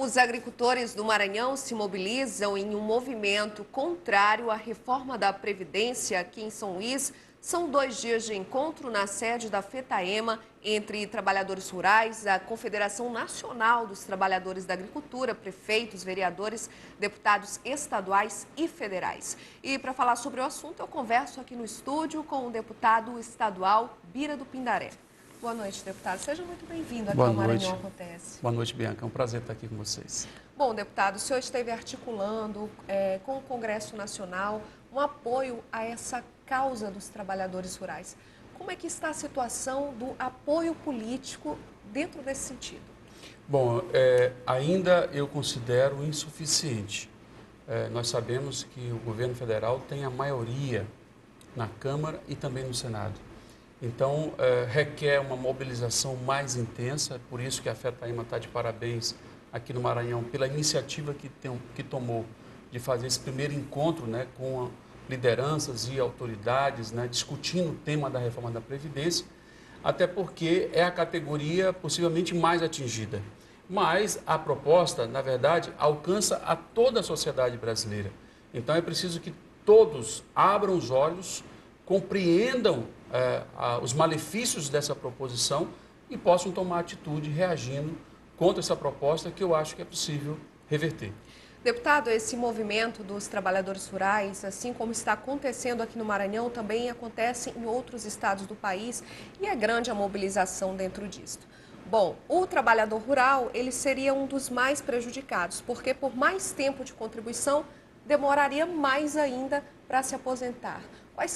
Os agricultores do Maranhão se mobilizam em um movimento contrário à reforma da Previdência aqui em São Luís. São 2 dias de encontro na sede da FETAEMA entre trabalhadores rurais, a Confederação Nacional dos Trabalhadores da Agricultura, prefeitos, vereadores, deputados estaduais e federais. E para falar sobre o assunto, eu converso aqui no estúdio com o deputado estadual Bira do Pindaré. Boa noite, deputado. Seja muito bem-vindo aqui ao Maranhão Acontece. Boa noite, Bianca. É um prazer estar aqui com vocês. Bom, deputado, o senhor esteve articulando com o Congresso Nacional um apoio a essa causa dos trabalhadores rurais. Como é que está a situação do apoio político dentro desse sentido? Bom, ainda eu considero insuficiente. Nós sabemos que o governo federal tem a maioria na Câmara e também no Senado. Então, requer uma mobilização mais intensa, por isso que a FETAEMA está de parabéns aqui no Maranhão pela iniciativa que tomou de fazer esse primeiro encontro, né, com lideranças e autoridades, né, discutindo o tema da reforma da Previdência, até porque é a categoria possivelmente mais atingida. Mas a proposta, na verdade, alcança a toda a sociedade brasileira. Então, é preciso que todos abram os olhos, compreendam os malefícios dessa proposição e possam tomar atitude reagindo contra essa proposta que eu acho que é possível reverter. Deputado, esse movimento dos trabalhadores rurais, assim como está acontecendo aqui no Maranhão, também acontece em outros estados do país e é grande a mobilização dentro disso. Bom, o trabalhador rural, ele seria um dos mais prejudicados, porque por mais tempo de contribuição, demoraria mais ainda para se aposentar. Quais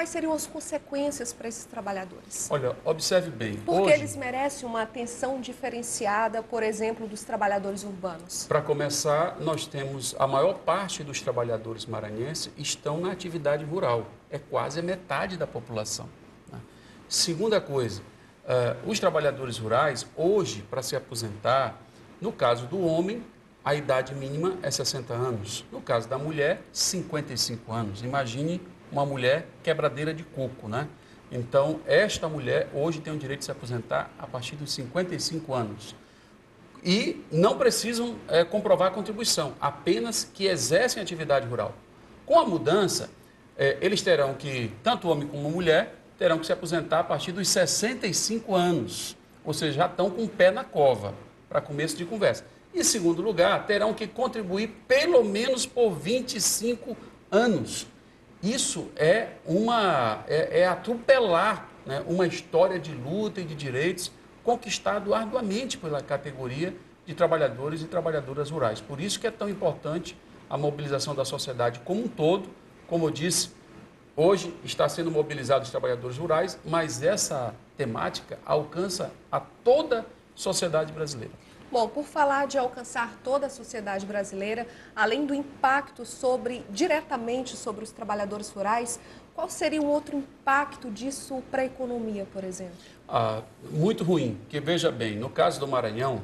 seriam as consequências para esses trabalhadores? Olha, observe bem. Porque eles merecem uma atenção diferenciada, por exemplo, dos trabalhadores urbanos. Para começar, nós temos a maior parte dos trabalhadores maranhenses estão na atividade rural. É quase a metade da população, né? Segunda coisa, os trabalhadores rurais, hoje, para se aposentar, no caso do homem, a idade mínima é 60 anos. No caso da mulher, 55 anos. Imagine uma mulher quebradeira de coco, né? Então, esta mulher hoje tem o direito de se aposentar a partir dos 55 anos. E não precisam comprovar a contribuição, apenas que exercem atividade rural. Com a mudança, eles terão que, tanto homem como mulher, terão que se aposentar a partir dos 65 anos. Ou seja, já estão com o pé na cova, para começo de conversa. Em segundo lugar, terão que contribuir pelo menos por 25 anos. Isso é atropelar, né, uma história de luta e de direitos conquistado arduamente pela categoria de trabalhadores e trabalhadoras rurais. Por isso que é tão importante a mobilização da sociedade como um todo. Como eu disse, hoje está sendo mobilizados os trabalhadores rurais, mas essa temática alcança a toda a sociedade brasileira. Bom, por falar de alcançar toda a sociedade brasileira, além do impacto diretamente sobre os trabalhadores rurais, qual seria um outro impacto disso para a economia, por exemplo? Muito ruim, porque veja bem, no caso do Maranhão,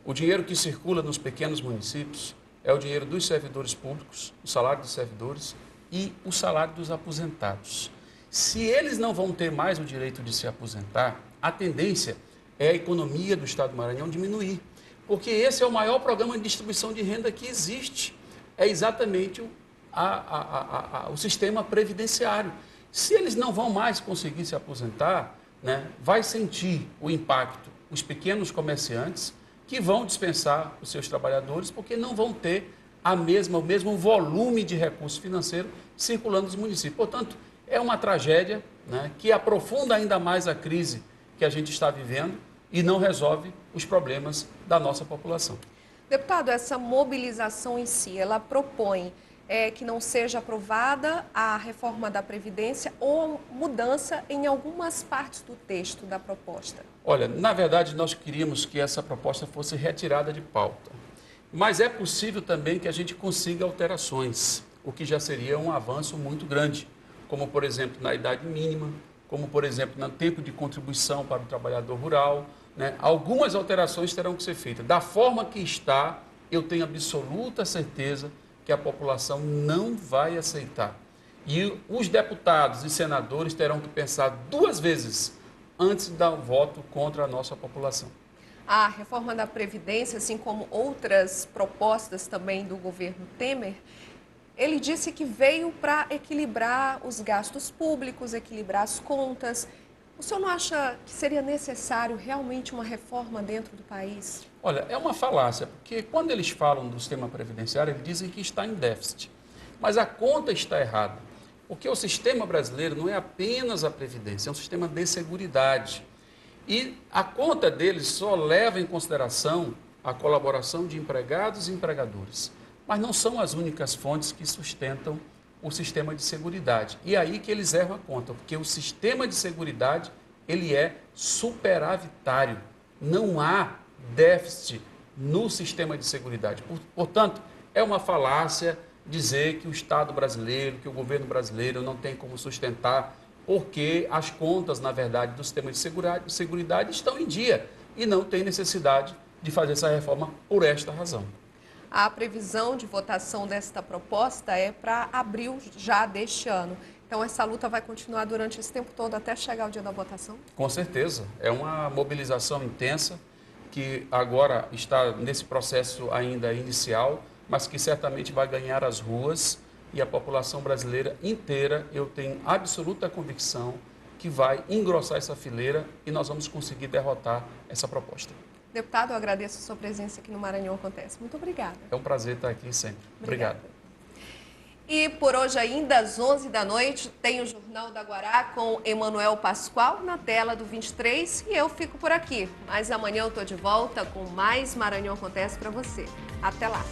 o dinheiro que circula nos pequenos municípios é o dinheiro dos servidores públicos, o salário dos servidores e o salário dos aposentados. Se eles não vão ter mais o direito de se aposentar, a tendência é a economia do estado do Maranhão diminuir. Porque esse é o maior programa de distribuição de renda que existe. É exatamente o sistema previdenciário. Se eles não vão mais conseguir se aposentar, né, vai sentir o impacto os pequenos comerciantes que vão dispensar os seus trabalhadores porque não vão ter o mesmo volume de recursos financeiros circulando nos municípios. Portanto, é uma tragédia, né, que aprofunda ainda mais a crise que a gente está vivendo e não resolve os problemas da nossa população. Deputado, essa mobilização em si, ela propõe que não seja aprovada a reforma da Previdência ou mudança em algumas partes do texto da proposta? Olha, na verdade, nós queríamos que essa proposta fosse retirada de pauta. Mas é possível também que a gente consiga alterações, o que já seria um avanço muito grande, como, por exemplo, na idade mínima, como, por exemplo, no tempo de contribuição para o trabalhador rural, né? Algumas alterações terão que ser feitas. Da forma que está, eu tenho absoluta certeza que a população não vai aceitar. E os deputados e senadores terão que pensar 2 vezes antes de dar um voto contra a nossa população. A reforma da Previdência, assim como outras propostas também do governo Temer, ele disse que veio para equilibrar os gastos públicos, equilibrar as contas. O senhor não acha que seria necessário realmente uma reforma dentro do país? Olha, é uma falácia, porque quando eles falam do sistema previdenciário, eles dizem que está em déficit. Mas a conta está errada, porque o sistema brasileiro não é apenas a Previdência, é um sistema de seguridade. E a conta deles só leva em consideração a colaboração de empregados e empregadores. Mas não são as únicas fontes que sustentam o sistema de seguridade. E é aí que eles erram a conta, porque o sistema de seguridade, ele é superavitário. Não há déficit no sistema de seguridade. Portanto, é uma falácia dizer que o Estado brasileiro, que o governo brasileiro não tem como sustentar, porque as contas, na verdade, do sistema de seguridade estão em dia e não tem necessidade de fazer essa reforma por esta razão. A previsão de votação desta proposta é para abril já deste ano. Então, essa luta vai continuar durante esse tempo todo até chegar o dia da votação? Com certeza. É uma mobilização intensa que agora está nesse processo ainda inicial, mas que certamente vai ganhar as ruas e a população brasileira inteira, eu tenho absoluta convicção que vai engrossar essa fileira e nós vamos conseguir derrotar essa proposta. Deputado, eu agradeço a sua presença aqui no Maranhão Acontece. Muito obrigada. É um prazer estar aqui sempre. Obrigado. E por hoje ainda, às 11 da noite, tem o Jornal da Guará com Emanuel Pascoal na tela do 23 e eu fico por aqui. Mas amanhã eu estou de volta com mais Maranhão Acontece para você. Até lá.